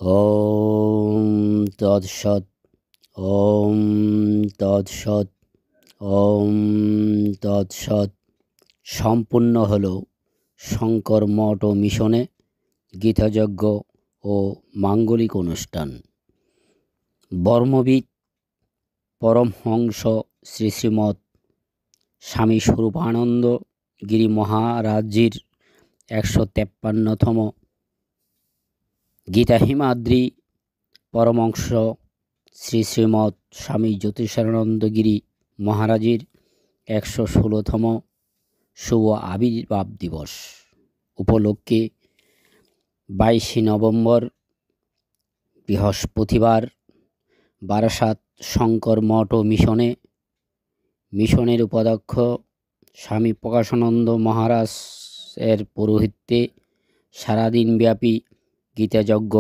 ওম তৎসৎ। ওম তৎসৎ। ওম তৎসৎ। সম্পূর্ণ হল শঙ্কর মঠ ও মিশনে গীতাযজ্ঞ ও মাঙ্গলিক অনুষ্ঠান। বর্মবিদ পরমহংস শ্রী শ্রীমৎ স্বামী স্বরূপানন্দ গিরি মহারাজজির 153তম গীতা হিমাদ্রি পরমহংস শ্রী শ্রীমৎ স্বামী জ্যোতিষানন্দ গিরি মহারাজের 116তম শুভ আবির্ভাব দিবস উপলক্ষে 22 নভেম্বর বৃহস্পতিবার বারাসাত শঙ্কর মঠ ও মিশনের উপাধ্যক্ষ স্বামী প্রকাশানন্দ মহারাজ এর পৌরোহিত্যে সারাদিনব্যাপী গীতাযজ্ঞ